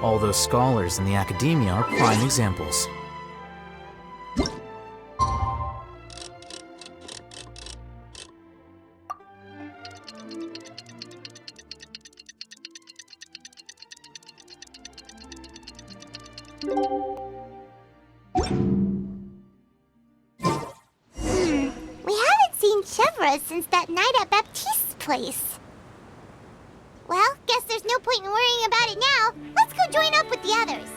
All those scholars in the academia are prime examples. We haven't seen chevreuse since that night at Baptiste's place. Well, guess there's no point in worrying about it now. Let's go join up with the others.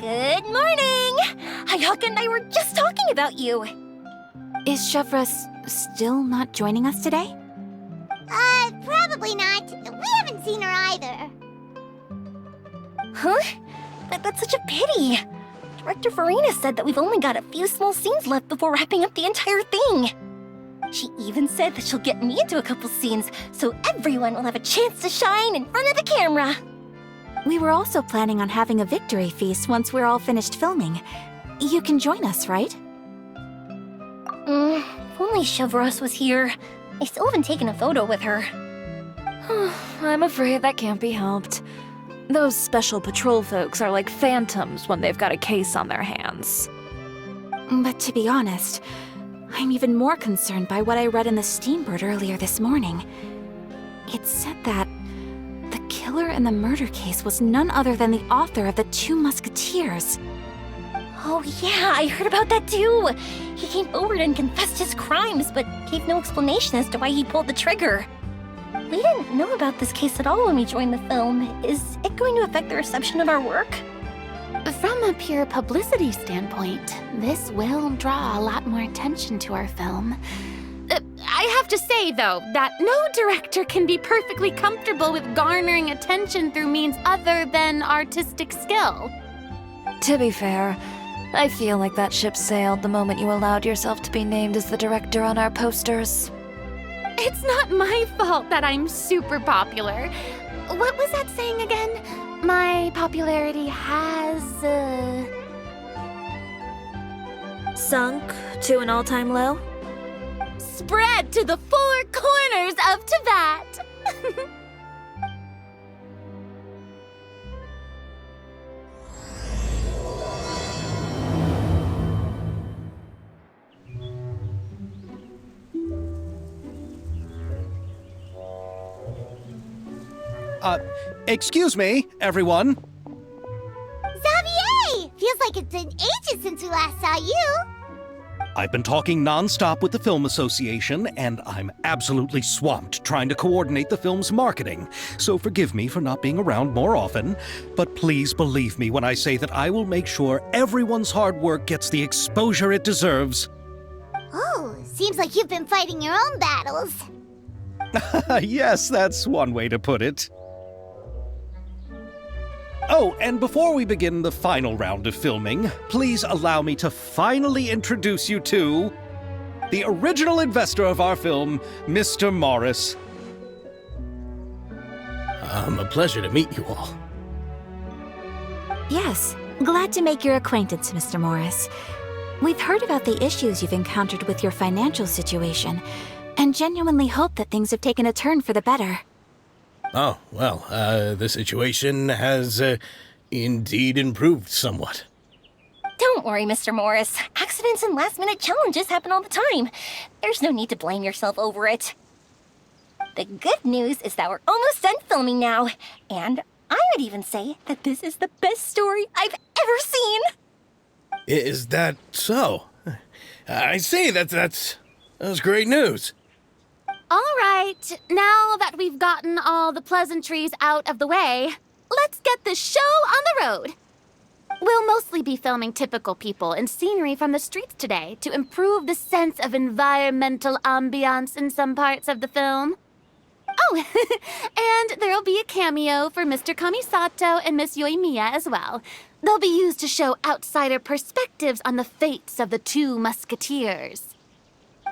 Good morning! Hayaka and I were just talking about you. Is chevreuse still not joining us today? Probably not. We haven't seen her either. Huh? That's such a pity. Director Farina said that we've only got a few small scenes left before wrapping up the entire thing. She even said that she'll get me into a couple scenes, so everyone will have a chance to shine in front of the camera. We were also planning on having a victory feast once we're all finished filming. You can join us, right? If only chevreuse was here. I still haven't taken a photo with her. I'm afraid that can't be helped. Those special patrol folks are like phantoms when they've got a case on their hands. But to be honest, I'm even more concerned by what I read in the Steambird earlier this morning. It said that the killer in the murder case was none other than the author of the Two Musketeers. Oh yeah, I heard about that too. He came forward and confessed his crimes, but gave no explanation as to why he pulled the trigger. We didn't know about this case at all when we joined the film. Is it going to affect the reception of our work? From a pure publicity standpoint, this will draw a lot more attention to our film. I have to say, though, that no director can be perfectly comfortable with garnering attention through means other than artistic skill. To be fair, I feel like that ship sailed the moment you allowed yourself to be named as the director on our posters. It's not my fault that I'm super popular. What was that saying again? My popularity has, Sunk to an all-time low? spread to the four corners of Tibet. Excuse me, everyone. Xavier! Feels like it's been ages since we last saw you. I've been talking nonstop with the Film Association, and I'm absolutely swamped trying to coordinate the film's marketing. So forgive me for not being around more often, but please believe me when I say that I will make sure everyone's hard work gets the exposure it deserves. Oh, seems like you've been fighting your own battles. Yes, that's one way to put it. Oh, and before we begin the final round of filming, please allow me to finally introduce you to the original investor of our film, Mr. Morris. A pleasure to meet you all. Yes, glad to make your acquaintance, Mr. Morris. We've heard about the issues you've encountered with your financial situation, and genuinely hope that things have taken a turn for the better. Oh, well, the situation has indeed improved somewhat. Don't worry, Mr. Morris. Accidents and last-minute challenges happen all the time. There's no need to blame yourself over it. The good news is that we're almost done filming now, and I would even say that this is the best story I've ever seen. Is that so? I say that's great news. All right, now that we've gotten all the pleasantries out of the way, let's get the show on the road. We'll mostly be filming typical people and scenery from the streets today to improve the sense of environmental ambiance in some parts of the film. Oh, and there'll be a cameo for Mr. Kamisato and Miss Yoimiya as well. They'll be used to show outsider perspectives on the fates of the two musketeers.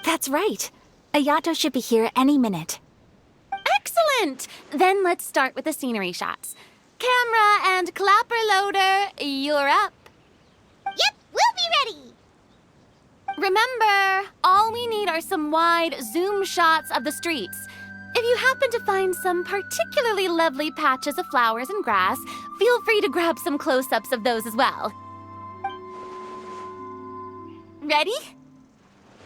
That's right. Ayato should be here any minute. Excellent! Then let's start with the scenery shots. Camera and clapper loader, you're up. Yep, we'll be ready. Remember, all we need are some wide zoom shots of the streets. If you happen to find some particularly lovely patches of flowers and grass, feel free to grab some close-ups of those as well. Ready?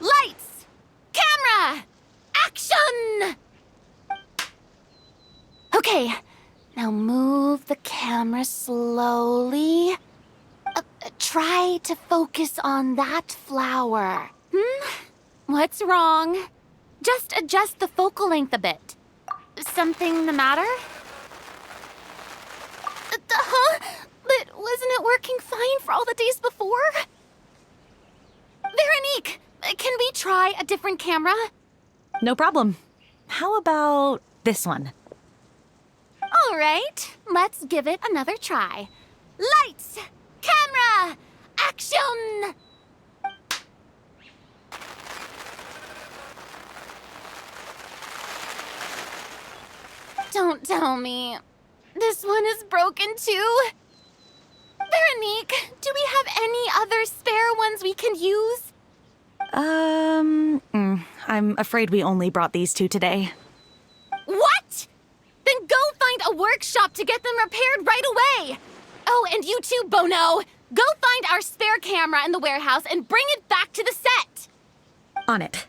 Lights! Camera! Action! Okay, now move the camera slowly. Try to focus on that flower. What's wrong? Just adjust the focal length a bit. Something the matter? Huh? But wasn't it working fine for all the days before? Veronique, can we try a different camera? No problem. How about this one? All right, let's give it another try. Lights! Camera! Action! Don't tell me. This one is broken too? Veronique, do we have any other spare ones we can use? I'm afraid we only brought these two today. What? Then go find a workshop to get them repaired right away. Oh, and you too, Bono. Go find our spare camera in the warehouse and bring it back to the set. On it.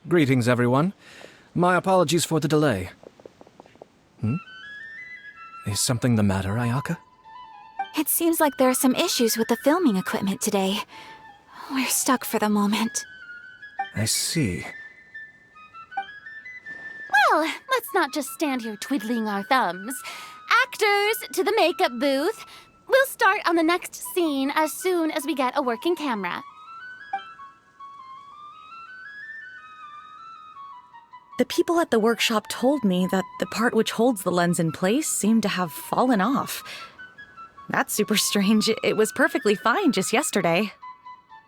Greetings, everyone. My apologies for the delay. Is something the matter, Ayaka? It seems like there are some issues with the filming equipment today. We're stuck for the moment. I see. Well, let's not just stand here twiddling our thumbs. Actors, to the makeup booth. We'll start on the next scene as soon as we get a working camera. The people at the workshop told me that the part which holds the lens in place seemed to have fallen off. That's super strange. It was perfectly fine just yesterday.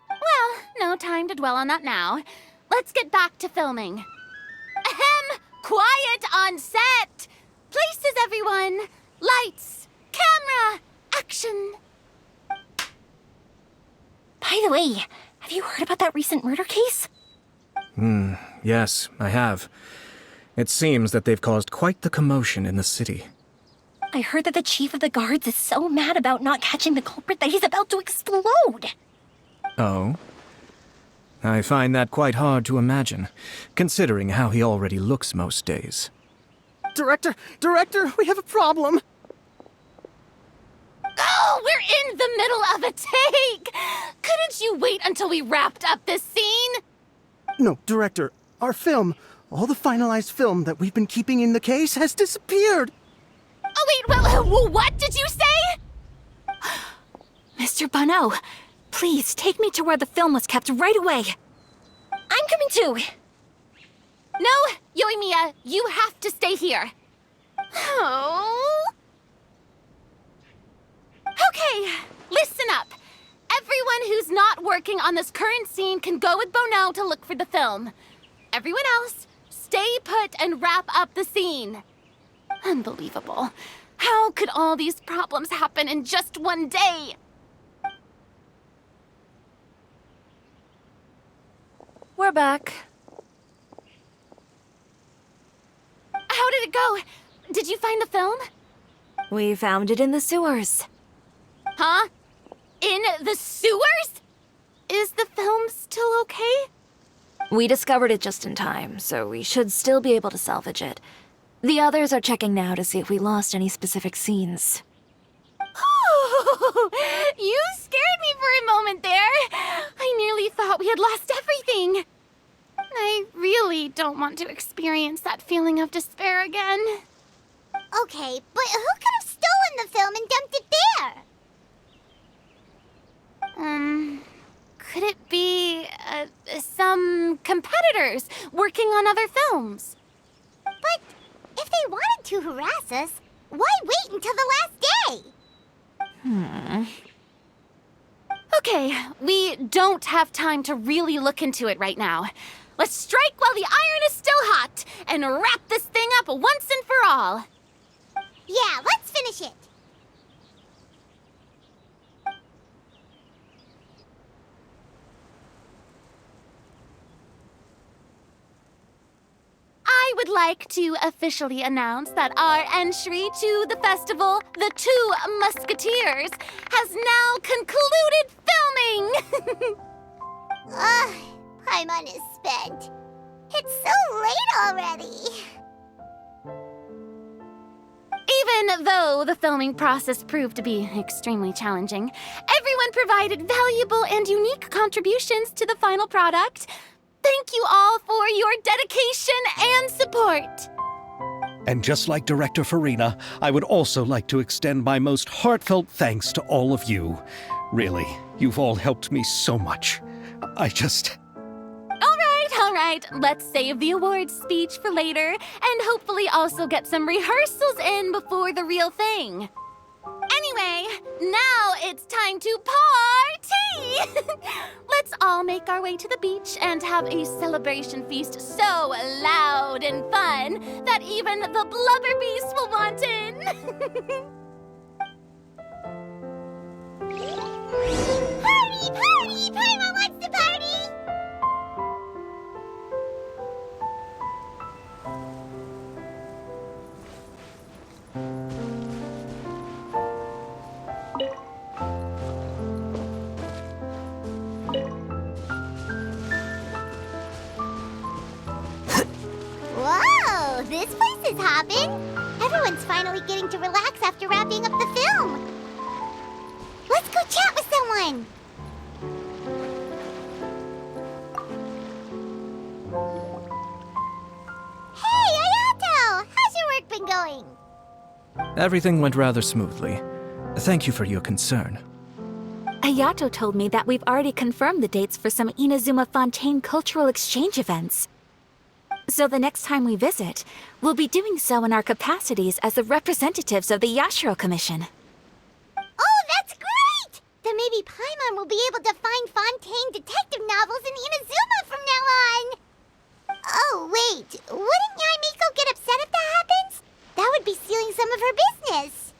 Well, no time to dwell on that now. Let's get back to filming. Ahem! Quiet on set! Places, everyone! Lights! Camera! Action! By the way, have you heard about that recent murder case? Yes, I have. It seems that they've caused quite the commotion in the city. I heard that the chief of the guards is so mad about not catching the culprit that he's about to explode. Oh? I find that quite hard to imagine, considering how he already looks most days. Director, we have a problem. Oh, we're in the middle of a take! Couldn't you wait until we wrapped up this scene? No, Director, our film, all the finalized film that we've been keeping in the case has disappeared. Oh, wait, what did you say? Mr. Bono, please take me to where the film was kept right away. I'm coming too. No, Yoimiya, you have to stay here. Oh. Okay, listen up. Everyone who's not working on this current scene can go with Bono to look for the film. Everyone else, stay put and wrap up the scene. Unbelievable. How could all these problems happen in just one day? We're back. How did it go? Did you find the film? We found it in the sewers. Huh? In the sewers? Is the film still okay? We discovered it just in time, so we should still be able to salvage it. The others are checking now to see if we lost any specific scenes. You scared me for a moment there. I nearly thought we had lost everything. I really don't want to experience that feeling of despair again. Okay, but who could have stolen the film and dumped it there? Could it be, some competitors working on other films? But if they wanted to harass us, why wait until the last day? Okay, we don't have time to really look into it right now. Let's strike while the iron is still hot and wrap this thing up once and for all. Yeah, let's finish it. I would like to officially announce that our entry to the festival, The Two Musketeers, has now concluded filming! Ugh, Paimon is spent. It's so late already. Even though the filming process proved to be extremely challenging, everyone provided valuable and unique contributions to the final product. Thank you all for your dedication and support. And just like Director Farina, I would also like to extend my most heartfelt thanks to all of you. Really, you've all helped me so much. All right, let's save the awards speech for later and hopefully also get some rehearsals in before the real thing. Anyway, now it's time to party! Let's all make our way to the beach and have a celebration feast so loud and fun that even the blubber beast will want in. Party, party! Paimon wants to party! Whoa, this place is hopping. Everyone's finally getting to relax after wrapping up the film. Let's go chat with someone. Hey, Ayato! How's your work been going? Everything went rather smoothly. Thank you for your concern. Ayato told me that we've already confirmed the dates for some Inazuma Fontaine cultural exchange events. So the next time we visit, we'll be doing so in our capacities as the representatives of the Yashiro Commission. Oh, that's great! Then maybe Paimon will be able to find Fontaine detective novels in Inazuma from now on. Oh, wait. Wouldn't Yae Miko get upset if that happens? That would be stealing some of her business.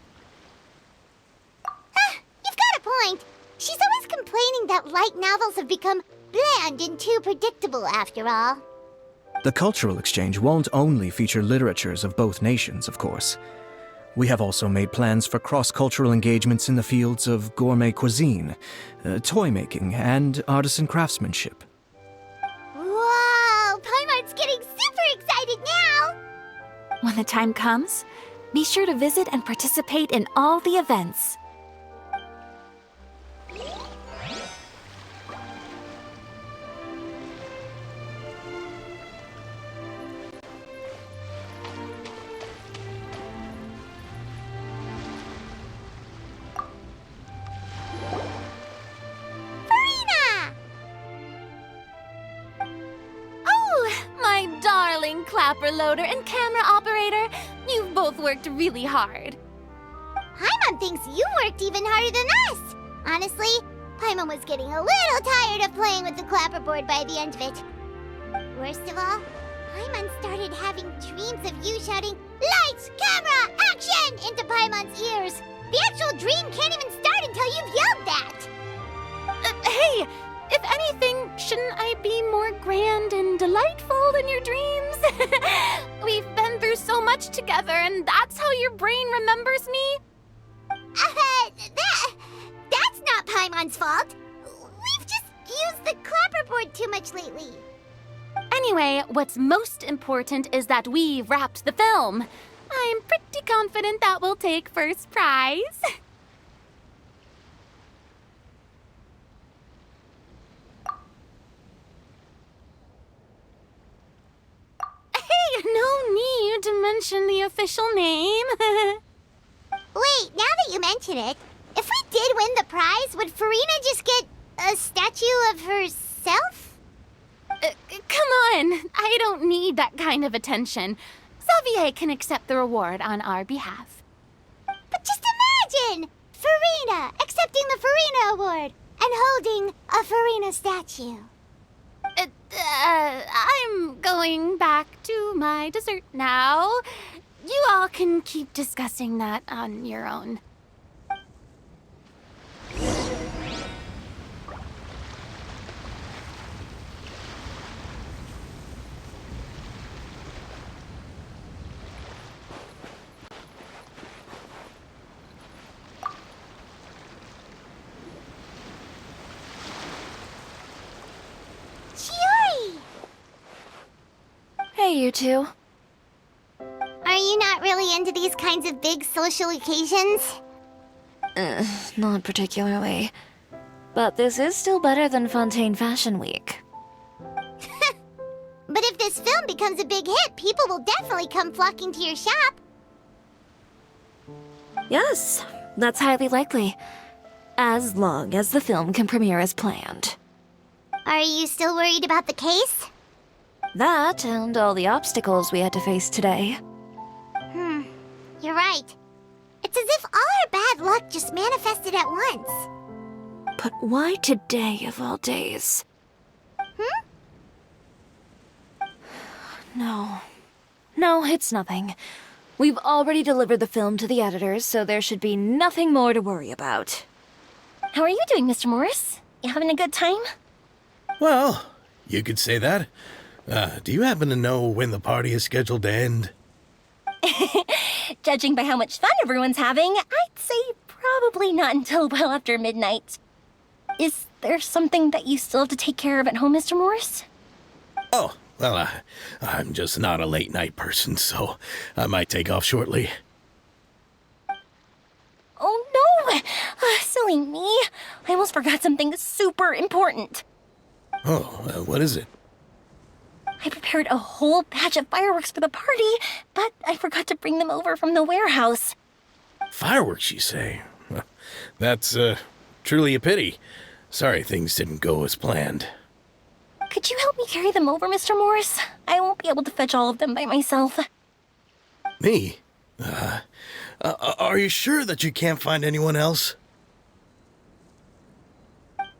You've got a point. She's always complaining that light novels have become bland and too predictable after all. The cultural exchange won't only feature literatures of both nations, of course. We have also made plans for cross-cultural engagements in the fields of gourmet cuisine, toy making, and artisan craftsmanship. Whoa! Paimon's getting super excited now! When the time comes, be sure to visit and participate in all the events. Clapper loader and camera operator, you've both worked really hard. Paimon thinks you worked even harder than us. Honestly, Paimon was getting a little tired of playing with the clapperboard by the end of it. Worst of all, Paimon started having dreams of you shouting, "Lights, camera, action!" into Paimon's ears. The actual dream can't even start until you've yelled that. Hey! If anything, shouldn't I be more grand and delightful in your dreams? We've been through so much together, and that's how your brain remembers me? That's not Paimon's fault. We've just used the clapperboard too much lately. Anyway, what's most important is that we wrapped the film. I'm pretty confident that we'll take first prize. No need to mention the official name. Wait, now that you mention it, if we did win the prize, would Farina just get a statue of herself? Come on, I don't need that kind of attention. Xavier can accept the reward on our behalf. But just imagine! Farina accepting the Farina Award and holding a Farina statue. I'm going back to my dessert now. You all can keep discussing that on your own. Chiori! Hey, you two. Are you not really into these kinds of big social occasions? Not particularly. But this is still better than Fontaine Fashion Week. But if this film becomes a big hit, people will definitely come flocking to your shop. Yes, that's highly likely. As long as the film can premiere as planned. Are you still worried about the case? That and all the obstacles we had to face today. You're right. It's as if all our bad luck just manifested at once. But why today of all days? No, it's nothing. We've already delivered the film to the editors, so there should be nothing more to worry about. How are you doing, Mr. Morris? You having a good time? Well, you could say that. Do you happen to know when the party is scheduled to end? Judging by how much fun everyone's having, I'd say probably not until well after midnight. Is there something that you still have to take care of at home, Mr. Morris? Oh, well, I'm just not a late night person, so I might take off shortly. Oh no! Silly me. I almost forgot something super important. Oh, what is it? I prepared a whole batch of fireworks for the party, but I forgot to bring them over from the warehouse. Fireworks, you say? Well, that's truly a pity. Sorry things didn't go as planned. Could you help me carry them over, Mr. Morris? I won't be able to fetch all of them by myself. Me? Are you sure that you can't find anyone else?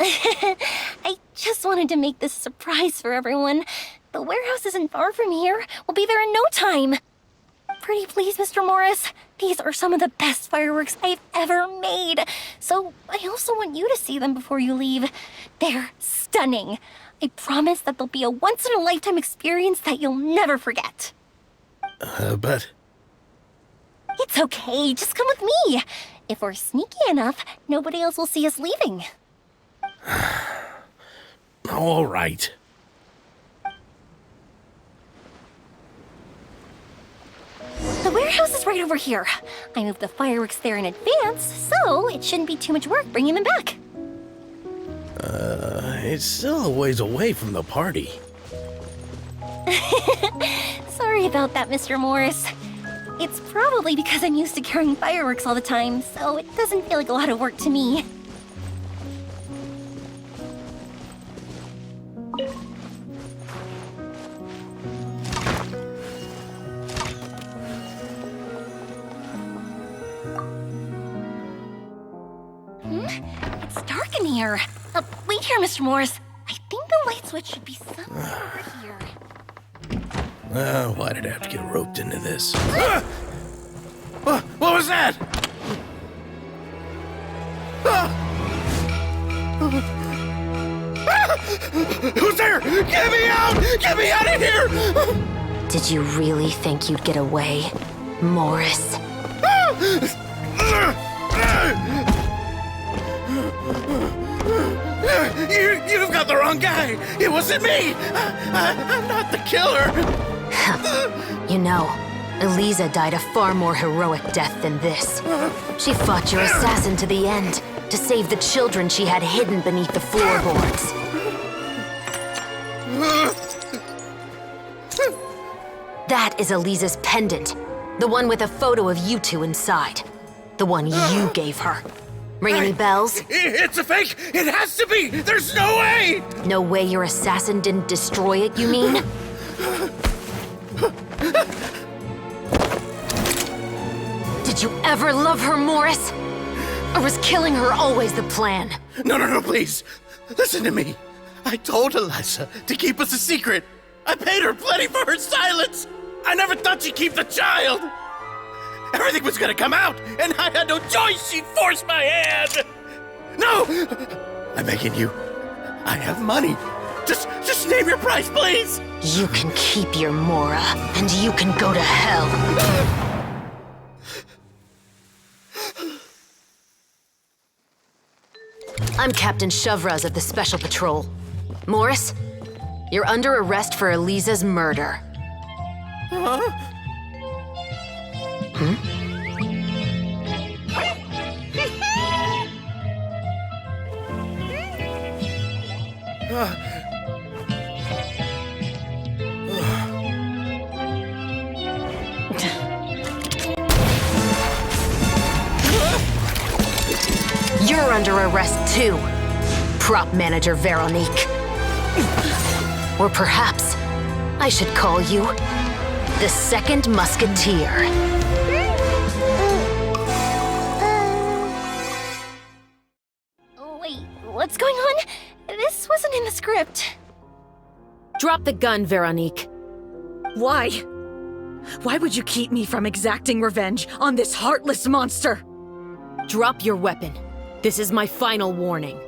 I just wanted to make this a surprise for everyone. The warehouse isn't far from here. We'll be there in no time. Pretty please, Mr. Morris. These are some of the best fireworks I've ever made. So I also want you to see them before you leave. They're stunning. I promise that they'll be a once-in-a-lifetime experience that you'll never forget. But... It's okay. Just come with me. If we're sneaky enough, nobody else will see us leaving. All right. The warehouse is right over here. I moved the fireworks there in advance, so it shouldn't be too much work bringing them back. It's still a ways away from the party. Sorry about that, Mr. Morris. It's probably because I'm used to carrying fireworks all the time, so it doesn't feel like a lot of work to me. It's dark in here. Wait here, Mr. Morris. I think the light switch should be somewhere over here. Why did I have to get roped into this? What was that? Who's there? Get me out! Get me out of here! Did you really think you'd get away, Morris? You've got the wrong guy. It wasn't me. I'm not the killer. You know, Eliza died a far more heroic death than this. She fought your assassin to the end to save the children she had hidden beneath the floorboards. That is Eliza's pendant. The one with a photo of you two inside. The one you gave her. Ring any bells? It's a fake! It has to be! There's no way! No way your assassin didn't destroy it, you mean? Did you ever love her, Morris? Or was killing her always the plan? No, please. Listen to me. I told Eliza to keep us a secret. I paid her plenty for her silence. I never thought she'd keep the child. Everything was gonna come out, and I had no choice. She forced my hand. No! I'm begging you. I have money. Just name your price, please. You can keep your Mora, and you can go to hell. I'm Captain Chevreuse of the Special Patrol. Morris, you're under arrest for Eliza's murder. You're under arrest too, prop manager Veronique. Or perhaps I should call you the Second Musketeer. Wait, what's going on? This wasn't in the script. Drop the gun, Veronique. Why? Why would you keep me from exacting revenge on this heartless monster? Drop your weapon. This is my final warning.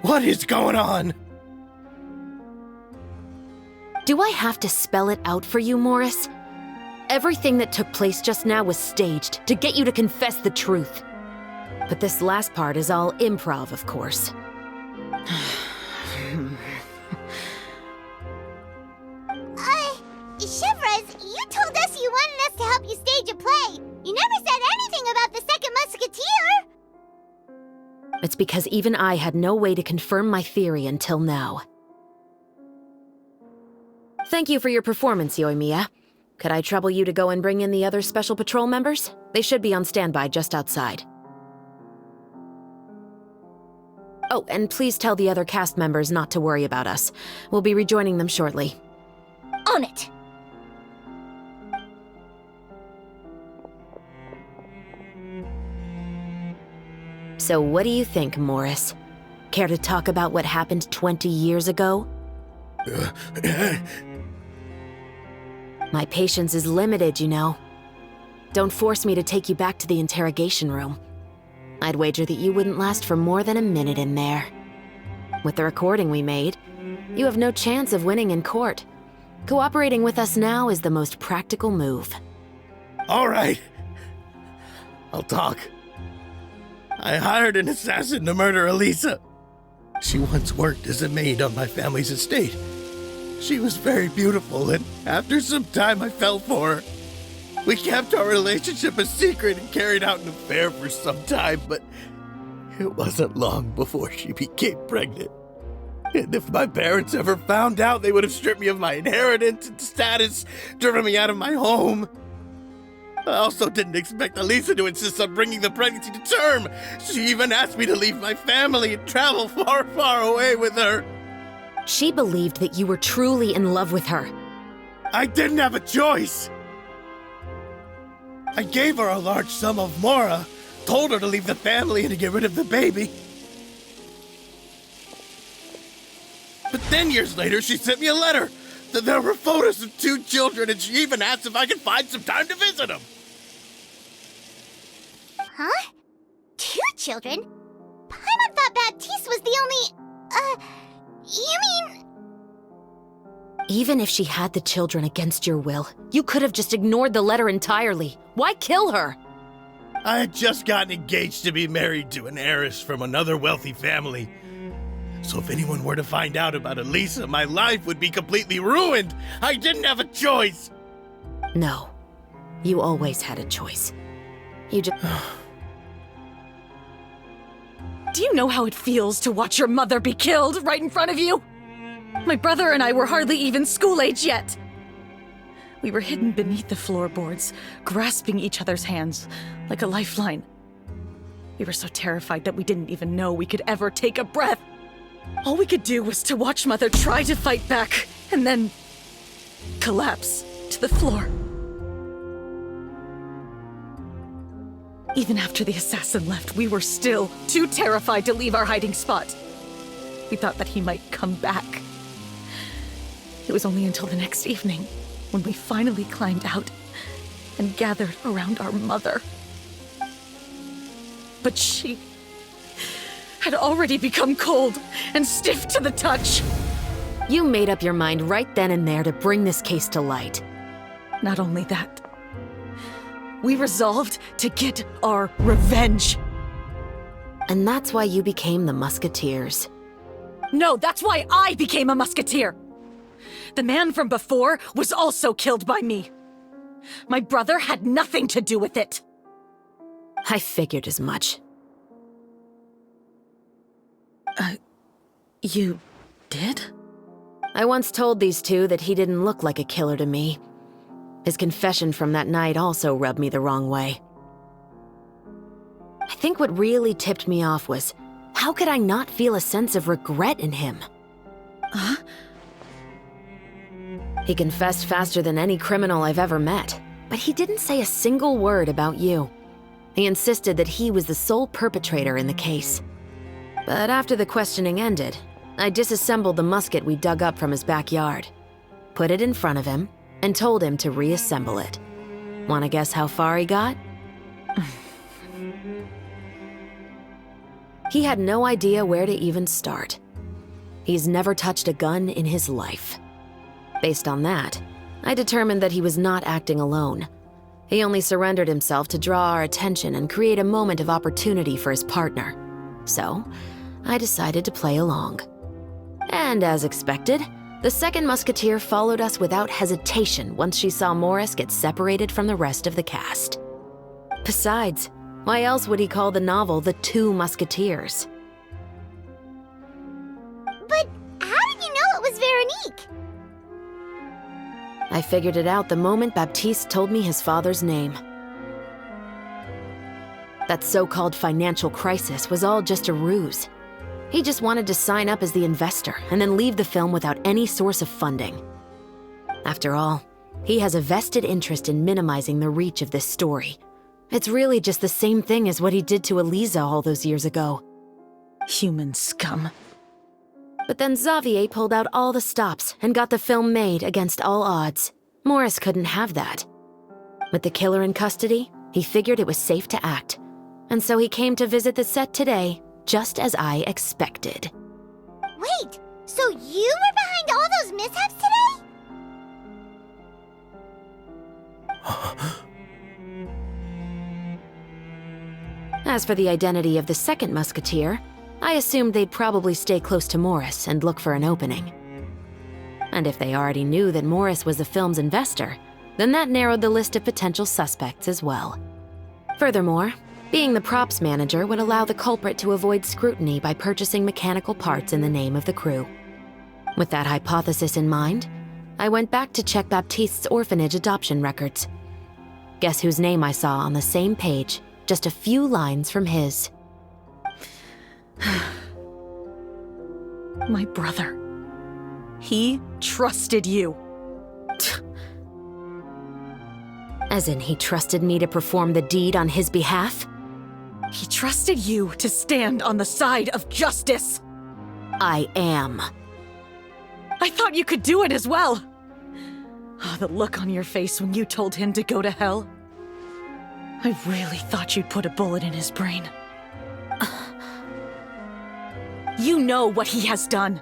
What is going on? Do I have to spell it out for you, Morris? Everything that took place just now was staged to get you to confess the truth. But this last part is all improv, of course. Chevreuse, you told us you wanted us to help you stage a play. You never said anything about the Second Musketeer. It's because even I had no way to confirm my theory until now. Thank you for your performance, Yoimiya. Could I trouble you to go and bring in the other Special Patrol members? They should be on standby just outside. Oh, and please tell the other cast members not to worry about us. We'll be rejoining them shortly. On it! So what do you think, Morris? Care to talk about what happened 20 years ago? My patience is limited, you know. Don't force me to take you back to the interrogation room. I'd wager that you wouldn't last for more than a minute in there. With the recording we made, you have no chance of winning in court. Cooperating with us now is the most practical move. All right. I'll talk. I hired an assassin to murder Eliza. She once worked as a maid on my family's estate. She was very beautiful, and after some time I fell for her. We kept our relationship a secret and carried out an affair for some time, but it wasn't long before she became pregnant. And if my parents ever found out, they would have stripped me of my inheritance and status, driven me out of my home. I also didn't expect Eliza to insist on bringing the pregnancy to term. She even asked me to leave my family and travel far, far away with her. She believed that you were truly in love with her. I didn't have a choice. I gave her a large sum of Mora, told her to leave the family and to get rid of the baby. But then years later, she sent me a letter. There were photos of 2 children, and she even asked if I could find some time to visit them. Huh? 2 children? Paimon thought Baptiste was the only... You mean... Even if she had the children against your will, you could have just ignored the letter entirely. Why kill her? I had just gotten engaged to be married to an heiress from another wealthy family. So if anyone were to find out about Eliza, my life would be completely ruined. I didn't have a choice. No, you always had a choice. You just... Do you know how it feels to watch your mother be killed right in front of you? My brother and I were hardly even school age yet. We were hidden beneath the floorboards, grasping each other's hands like a lifeline. We were so terrified that we didn't even know we could ever take a breath. All we could do was to watch Mother try to fight back, and then collapse to the floor. Even after the assassin left, we were still too terrified to leave our hiding spot. We thought that he might come back. It was only until the next evening when we finally climbed out and gathered around our mother. But she had already become cold and stiff to the touch. You made up your mind right then and there to bring this case to light. Not only that, we resolved to get our revenge. And that's why you became the Musketeers. No, that's why I became a musketeer. The man from before was also killed by me. My brother had nothing to do with it. I figured as much. You did? I once told these two that he didn't look like a killer to me. His confession from that night also rubbed me the wrong way. I think what really tipped me off was, how could I not feel a sense of regret in him? Huh? He confessed faster than any criminal I've ever met, but he didn't say a single word about you. He insisted that he was the sole perpetrator in the case. But after the questioning ended, I disassembled the musket we dug up from his backyard, put it in front of him, and told him to reassemble it. Wanna guess how far he got? He had no idea where to even start. He's never touched a gun in his life. Based on that, I determined that he was not acting alone. He only surrendered himself to draw our attention and create a moment of opportunity for his partner. So, I decided to play along. And as expected, the second musketeer followed us without hesitation once she saw Morris get separated from the rest of the cast. Besides, why else would he call the novel The Two Musketeers? But how did you know it was Veronique? I figured it out the moment Baptiste told me his father's name. That so-called financial crisis was all just a ruse. He just wanted to sign up as the investor and then leave the film without any source of funding. After all, he has a vested interest in minimizing the reach of this story. It's really just the same thing as what he did to Eliza all those years ago. Human scum. But then Xavier pulled out all the stops and got the film made against all odds. Morris couldn't have that. With the killer in custody, he figured it was safe to act. And so he came to visit the set today, just as I expected. Wait, so you were behind all those mishaps today? As for the identity of the second musketeer, I assumed they'd probably stay close to Morris and look for an opening. And if they already knew that Morris was the film's investor, then that narrowed the list of potential suspects as well. Furthermore, being the props manager would allow the culprit to avoid scrutiny by purchasing mechanical parts in the name of the crew. With that hypothesis in mind, I went back to check Baptiste's orphanage adoption records. Guess whose name I saw on the same page, just a few lines from his. My brother. He trusted you. As in, he trusted me to perform the deed on his behalf? He trusted you to stand on the side of justice. I am. I thought you could do it as well. Oh, the look on your face when you told him to go to hell. I really thought you'd put a bullet in his brain. You know what he has done.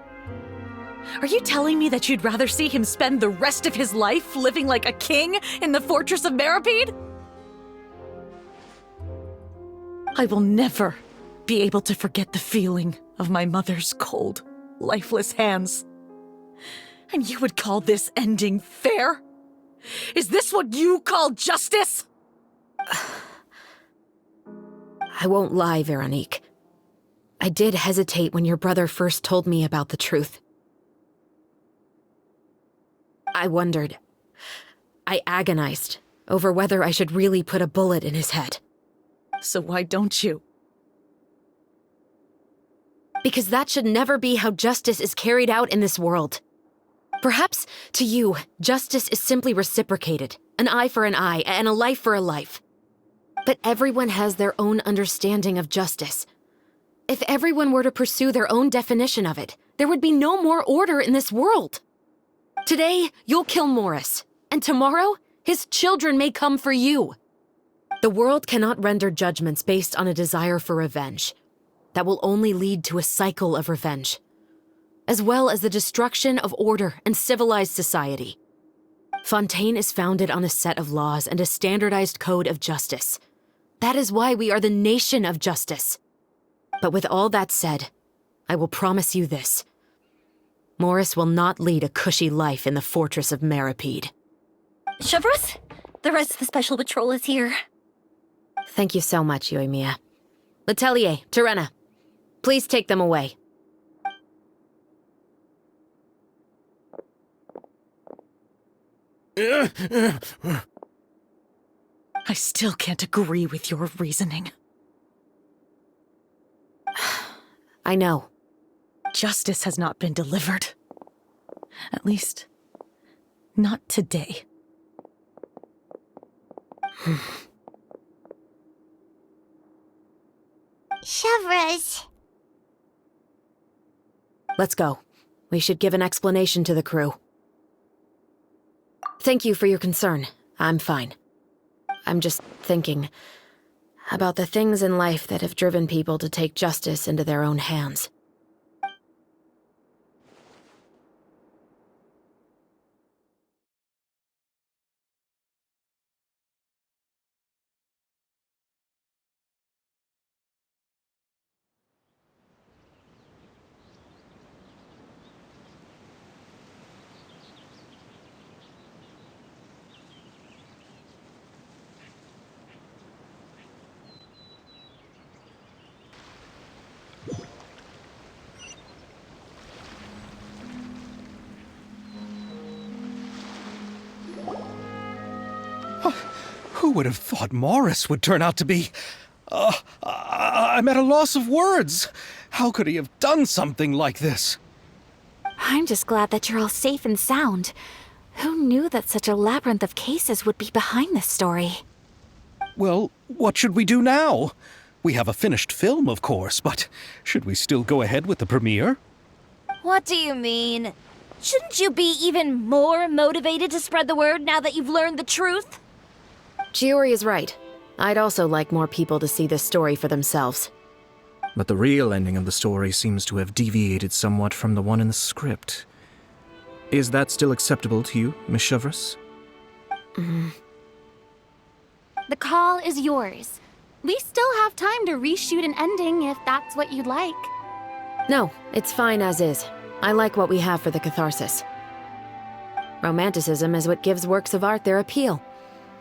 Are you telling me that you'd rather see him spend the rest of his life living like a king in the fortress of Meripede? I will never be able to forget the feeling of my mother's cold, lifeless hands. And you would call this ending fair? Is this what you call justice? I won't lie, Veronique. I did hesitate when your brother first told me about the truth. I wondered. I agonized over whether I should really put a bullet in his head. So why don't you? Because that should never be how justice is carried out in this world. Perhaps, to you, justice is simply reciprocated. An eye for an eye, and a life for a life. But everyone has their own understanding of justice. If everyone were to pursue their own definition of it, there would be no more order in this world. Today, you'll kill Morris, and tomorrow, his children may come for you. The world cannot render judgments based on a desire for revenge. That will only lead to a cycle of revenge, as well as the destruction of order and civilized society. Fontaine is founded on a set of laws and a standardized code of justice. That is why we are the nation of justice. But with all that said, I will promise you this. Morris will not lead a cushy life in the fortress of Meripede. Chevreuse, the rest of the special patrol is here. Thank you so much, Yoimiya. Letelier, Terena, please take them away. I still can't agree with your reasoning. I know. Justice has not been delivered. At least, not today. Chevreuse. Let's go. We should give an explanation to the crew. Thank you for your concern. I'm fine. I'm just thinking about the things in life that have driven people to take justice into their own hands. Who would have thought Morris would turn out to be... I'm at a loss of words. How could he have done something like this? I'm just glad that you're all safe and sound. Who knew that such a labyrinth of cases would be behind this story? Well, what should we do now? We have a finished film, of course, but should we still go ahead with the premiere? What do you mean? Shouldn't you be even more motivated to spread the word now that you've learned the truth? Chiori is right. I'd also like more people to see this story for themselves. But the real ending of the story seems to have deviated somewhat from the one in the script. Is that still acceptable to you, Miss Chevreuse? The call is yours. We still have time to reshoot an ending if that's what you'd like. No, it's fine as is. I like what we have for the catharsis. Romanticism is what gives works of art their appeal.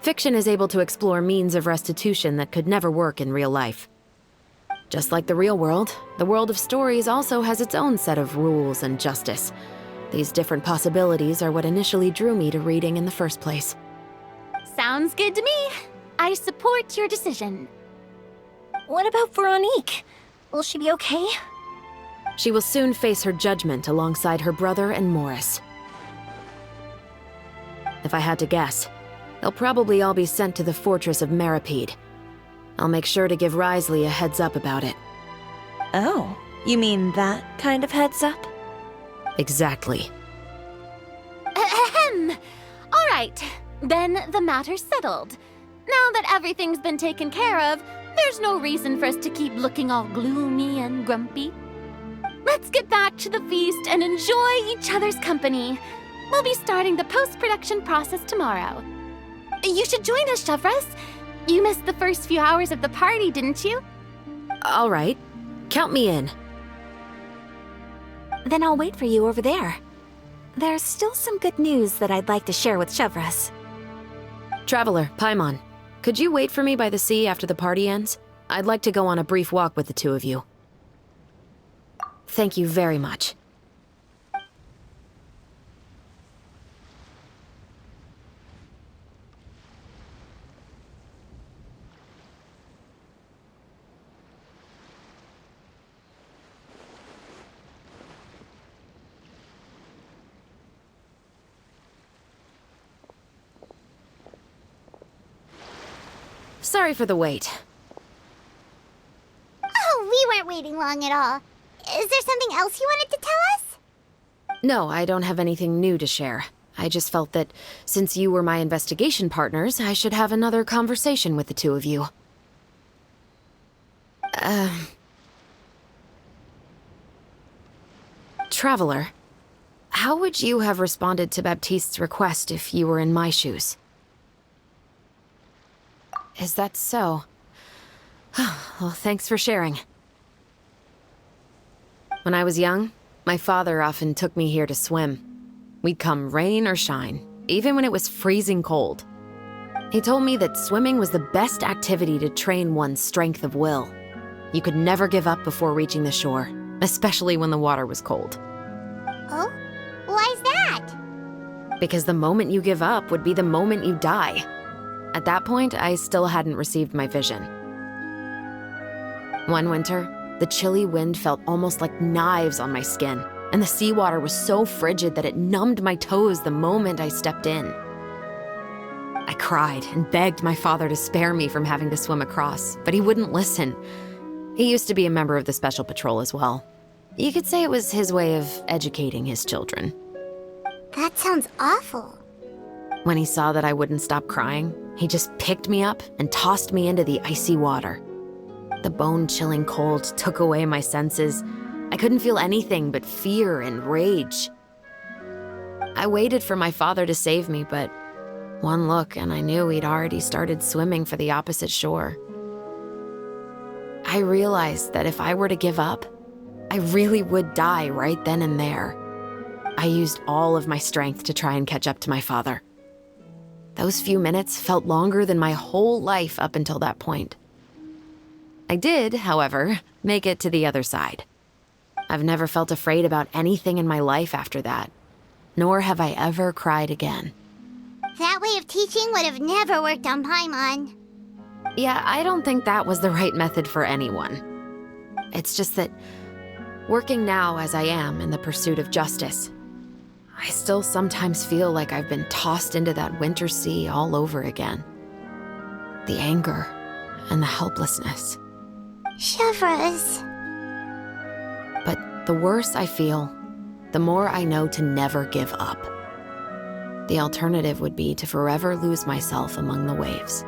Fiction is able to explore means of restitution that could never work in real life. Just like the real world, the world of stories also has its own set of rules and justice. These different possibilities are what initially drew me to reading in the first place. Sounds good to me. I support your decision. What about Veronique? Will she be okay? She will soon face her judgment alongside her brother and Morris. If I had to guess, they'll probably all be sent to the fortress of Meripede. I'll make sure to give Risley a heads up about it. Oh, you mean that kind of heads up? Exactly. Ahem. All right, then the matter's settled. Now that everything's been taken care of, there's no reason for us to keep looking all gloomy and grumpy. Let's get back to the feast and enjoy each other's company. We'll be starting the post-production process tomorrow. You should join us, Chevreuse. You missed the first few hours of the party, didn't you? All right. Count me in. Then I'll wait for you over there. There's still some good news that I'd like to share with Chevreuse. Traveler, Paimon, could you wait for me by the sea after the party ends? I'd like to go on a brief walk with the two of you. Thank you very much. Sorry for the wait. Oh, we weren't waiting long at all. Is there something else you wanted to tell us? No, I don't have anything new to share. I just felt that since you were my investigation partners, I should have another conversation with the two of you. Traveler, how would you have responded to Baptiste's request if you were in my shoes? Is that so? Well, thanks for sharing. When I was young, my father often took me here to swim. We'd come rain or shine, even when it was freezing cold. He told me that swimming was the best activity to train one's strength of will. You could never give up before reaching the shore, especially when the water was cold. Oh? Why's that? Because the moment you give up would be the moment you die. At that point, I still hadn't received my vision. One winter, the chilly wind felt almost like knives on my skin, and the seawater was so frigid that it numbed my toes the moment I stepped in. I cried and begged my father to spare me from having to swim across, but he wouldn't listen. He used to be a member of the Special Patrol as well. You could say it was his way of educating his children. That sounds awful. When he saw that I wouldn't stop crying, he just picked me up and tossed me into the icy water. The bone-chilling cold took away my senses. I couldn't feel anything but fear and rage. I waited for my father to save me, but one look and I knew he'd already started swimming for the opposite shore. I realized that if I were to give up, I really would die right then and there. I used all of my strength to try and catch up to my father. Those few minutes felt longer than my whole life up until that point. I did, however, make it to the other side. I've never felt afraid about anything in my life after that, nor have I ever cried again. That way of teaching would have never worked on Paimon. Yeah, I don't think that was the right method for anyone. It's just that, working now as I am in the pursuit of justice, I still sometimes feel like I've been tossed into that winter sea all over again. The anger and the helplessness. Chevreuse. But the worse I feel, the more I know to never give up. The alternative would be to forever lose myself among the waves.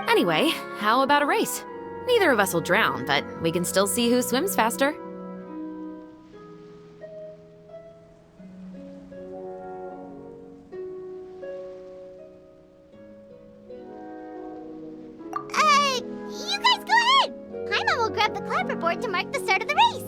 Anyway, how about a race? Neither of us will drown, but we can still see who swims faster. You guys go ahead! Paimon will grab the clapperboard to mark the start of the race.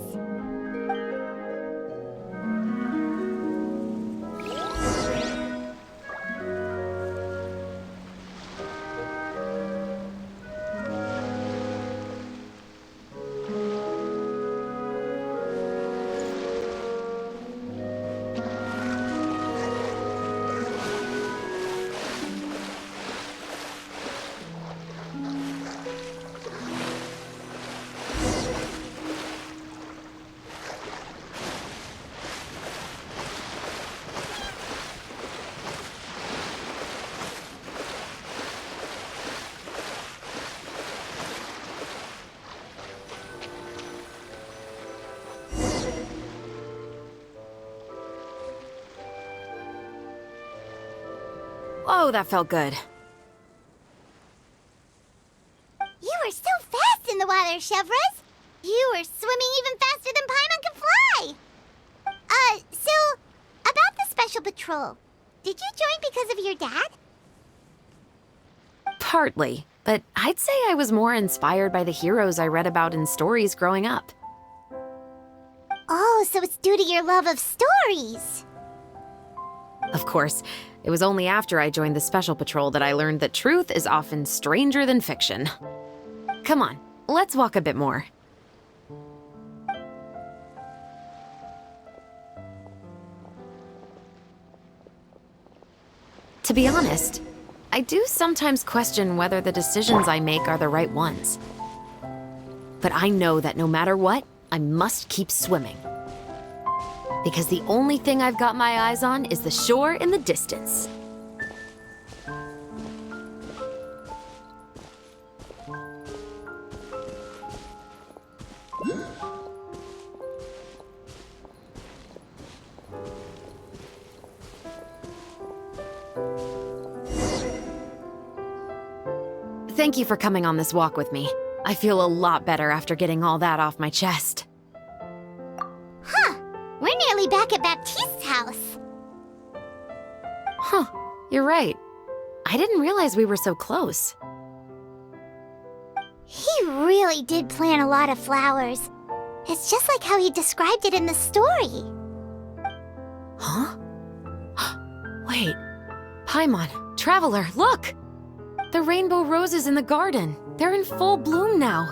Oh, that felt good. You were so fast in the water, Chevreuse. You were swimming even faster than Paimon can fly. So, about the Special Patrol, did you join because of your dad? Partly, but I'd say I was more inspired by the heroes I read about in stories growing up. Oh, so it's due to your love of stories. Of course, it was only after I joined the Special Patrol that I learned that truth is often stranger than fiction. Come on, let's walk a bit more. To be honest, I do sometimes question whether the decisions I make are the right ones. But I know that no matter what, I must keep swimming. Because the only thing I've got my eyes on is the shore in the distance. Thank you for coming on this walk with me. I feel a lot better after getting all that off my chest. Huh. We're nearly back at Baptiste's house. Huh, you're right. I didn't realize we were so close. He really did plant a lot of flowers. It's just like how he described it in the story. Huh? Wait. Paimon, Traveler, look! The rainbow roses in the garden. They're in full bloom now.